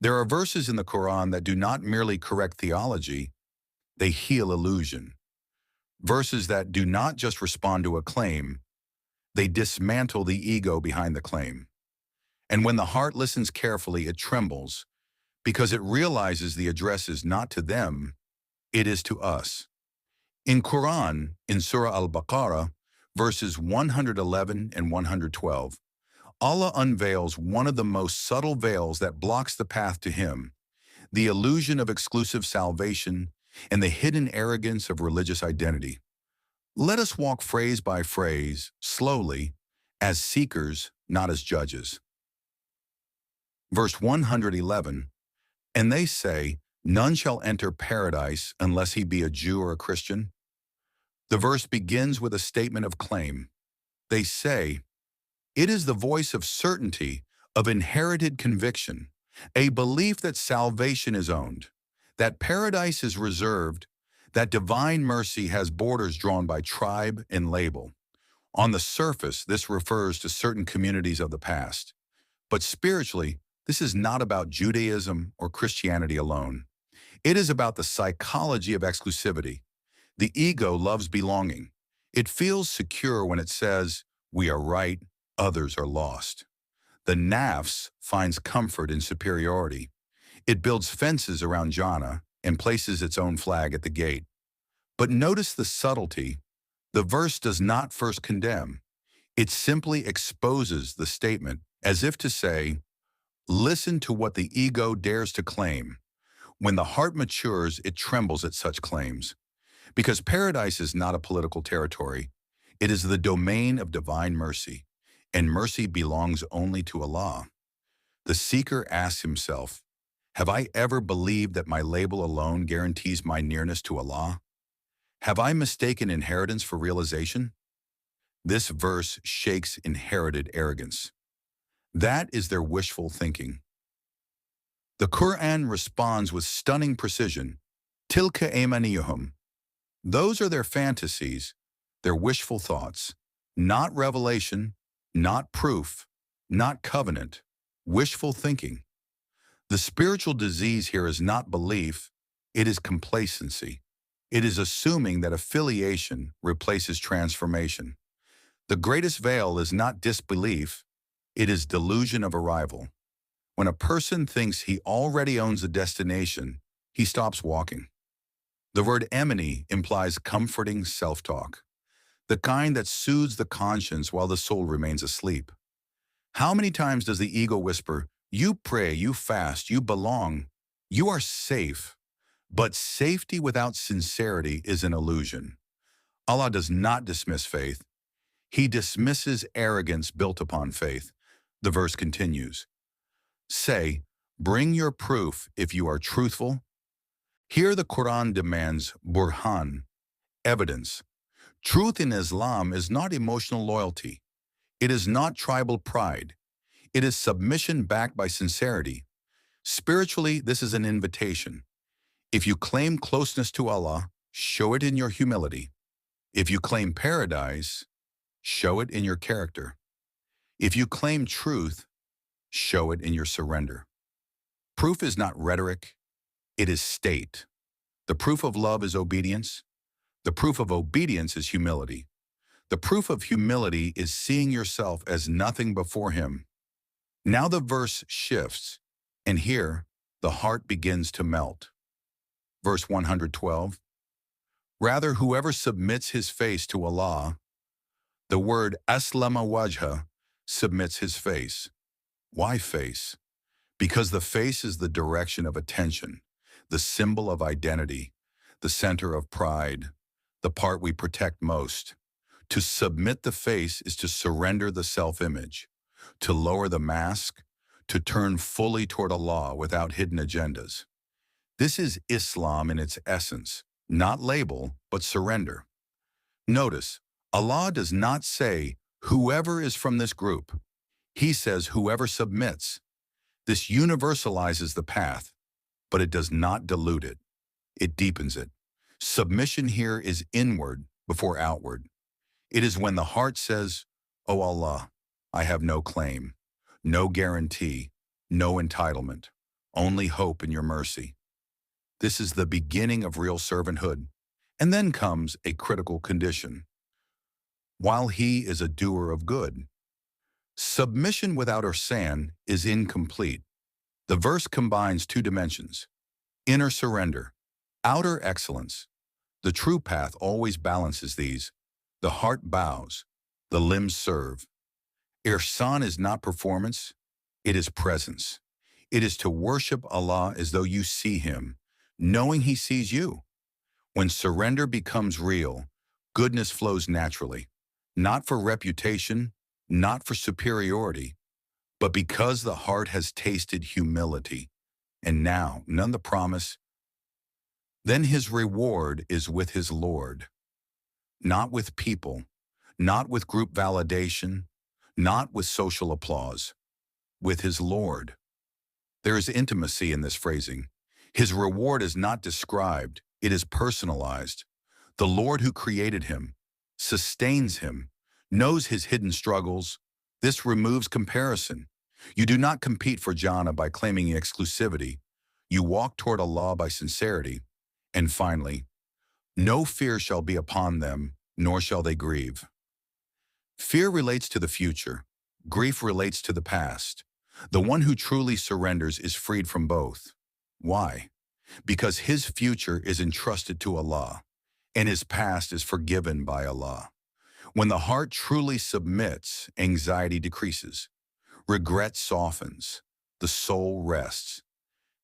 There are verses in the Quran that do not merely correct theology, they heal illusion. Verses that do not just respond to a claim, they dismantle the ego behind the claim. And when the heart listens carefully, it trembles because it realizes the address is not to them, it is to us. In Quran, in Surah Al-Baqarah, verses 111 and 112, Allah unveils one of the most subtle veils that blocks the path to Him, the illusion of exclusive salvation and the hidden arrogance of religious identity. Let us walk phrase by phrase, slowly, as seekers, not as judges. Verse 111, and they say, none shall enter paradise unless he be a Jew or a Christian. The verse begins with a statement of claim. They say, it is the voice of certainty, of inherited conviction, a belief that salvation is owned, that paradise is reserved, that divine mercy has borders drawn by tribe and label. On the surface, this refers to certain communities of the past. But spiritually, this is not about Judaism or Christianity alone. It is about the psychology of exclusivity. The ego loves belonging. It feels secure when it says, we are right, others are lost. The nafs finds comfort in superiority. It builds fences around Jannah and places its own flag at the gate. But notice the subtlety. The verse does not first condemn. It simply exposes the statement as if to say, listen to what the ego dares to claim. When the heart matures, it trembles at such claims. Because paradise is not a political territory. It is the domain of divine mercy, and mercy belongs only to Allah. The seeker asks himself, have I ever believed that my label alone guarantees my nearness to Allah? Have I mistaken inheritance for realization? This verse shakes inherited arrogance. That is their wishful thinking. The Qur'an responds with stunning precision. Tilka amaniyuhum. Those are their fantasies, their wishful thoughts, not revelation, not proof, not covenant, wishful thinking. The spiritual disease here is not belief, it is complacency. It is assuming that affiliation replaces transformation. The greatest veil is not disbelief, it is delusion of arrival. When a person thinks he already owns a destination, he stops walking. The word emany implies comforting self-talk, the kind that soothes the conscience while the soul remains asleep. How many times does the ego whisper, you pray, you fast, you belong, you are safe? But safety without sincerity is an illusion. Allah does not dismiss faith. He dismisses arrogance built upon faith. The verse continues. Say, bring your proof if you are truthful. Here the Quran demands burhan, evidence. Truth in Islam is not emotional loyalty. It is not tribal pride. It is submission backed by sincerity. Spiritually, this is an invitation. If you claim closeness to Allah, show it in your humility. If you claim paradise, show it in your character. If you claim truth, show it in your surrender. Proof is not rhetoric, it is state. The proof of love is obedience. The proof of obedience is humility. The proof of humility is seeing yourself as nothing before Him. Now the verse shifts, and here the heart begins to melt. Verse 112, rather whoever submits his face to Allah, the word aslama wajha submits his face. Why face? Because the face is the direction of attention, the symbol of identity, the center of pride, the part we protect most. To submit the face is to surrender the self-image, to lower the mask, to turn fully toward Allah without hidden agendas. This is Islam in its essence, not label, but surrender. Notice, Allah does not say, whoever is from this group. He says, whoever submits. This universalizes the path, but it does not dilute it. It deepens it. Submission here is inward before outward. It is when the heart says, O Allah, I have no claim, no guarantee, no entitlement. only hope in your mercy. This is the beginning of real servanthood. And then comes a critical condition. While he is a doer of good, submission without ihsan is incomplete. The verse combines two dimensions: inner surrender, outer excellence. The true path always balances these. The heart bows, the limbs serve. Ihsan is not performance, it is presence. It is to worship Allah as though you see him, knowing he sees you. When surrender becomes real, goodness flows naturally, not for reputation, not for superiority, but because the heart has tasted humility. And now, none the promise, then his reward is with his Lord, not with people, not with group validation, not with social applause, with his Lord. There is intimacy in this phrasing. His reward is not described, it is personalized. The Lord who created him, sustains him, knows his hidden struggles. This removes comparison. You do not compete for jhana by claiming exclusivity. You walk toward Allah by sincerity. And finally, no fear shall be upon them, nor shall they grieve. Fear relates to the future. Grief relates to the past. The one who truly surrenders is freed from both. Why? Because his future is entrusted to Allah, and his past is forgiven by Allah. When the heart truly submits, anxiety decreases. Regret softens. The soul rests.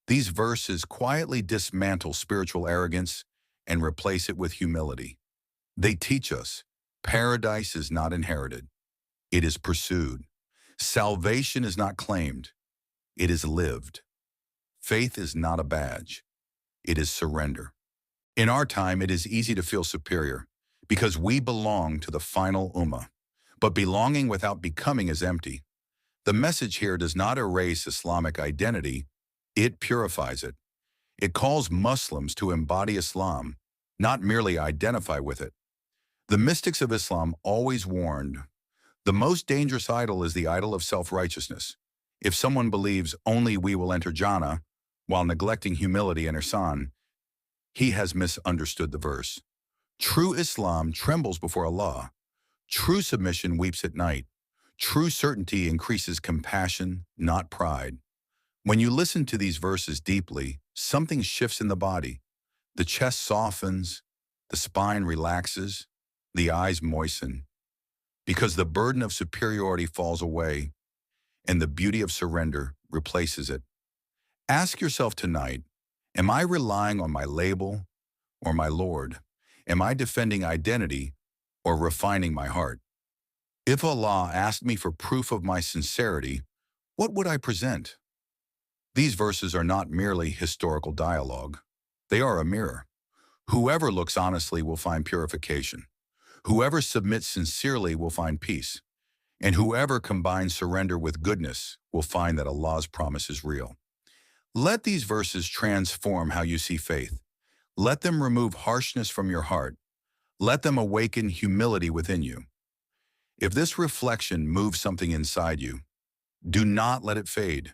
These verses quietly dismantle spiritual arrogance and replace it with humility. They teach us paradise is not inherited. It is pursued. Salvation is not claimed. It is lived. Faith is not a badge. It is surrender. In our time, it is easy to feel superior because we belong to the final ummah. But belonging without becoming is empty. The message here does not erase Islamic identity. It purifies it. It calls Muslims to embody Islam, not merely identify with it. The mystics of Islam always warned, the most dangerous idol is the idol of self-righteousness. If someone believes only we will enter Jannah while neglecting humility and ihsan, he has misunderstood the verse. True Islam trembles before Allah. True submission weeps at night. True certainty increases compassion, not pride. When you listen to these verses deeply, something shifts in the body. The chest softens, the spine relaxes, the eyes moisten, because the burden of superiority falls away and the beauty of surrender replaces it. Ask yourself tonight, am I relying on my label or my Lord? Am I defending identity or refining my heart? If Allah asked me for proof of my sincerity, what would I present? These verses are not merely historical dialogue. They are a mirror. Whoever looks honestly will find purification. Whoever submits sincerely will find peace. And whoever combines surrender with goodness will find that Allah's promise is real. Let these verses transform how you see faith. Let them remove harshness from your heart. Let them awaken humility within you. If this reflection moves something inside you, do not let it fade.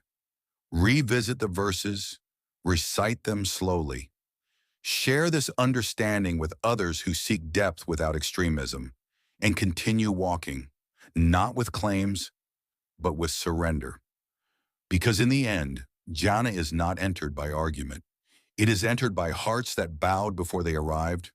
Revisit the verses, recite them slowly. Share this understanding with others who seek depth without extremism, and continue walking, not with claims, but with surrender. Because in the end, Jannah is not entered by argument. It is entered by hearts that bowed before they arrived,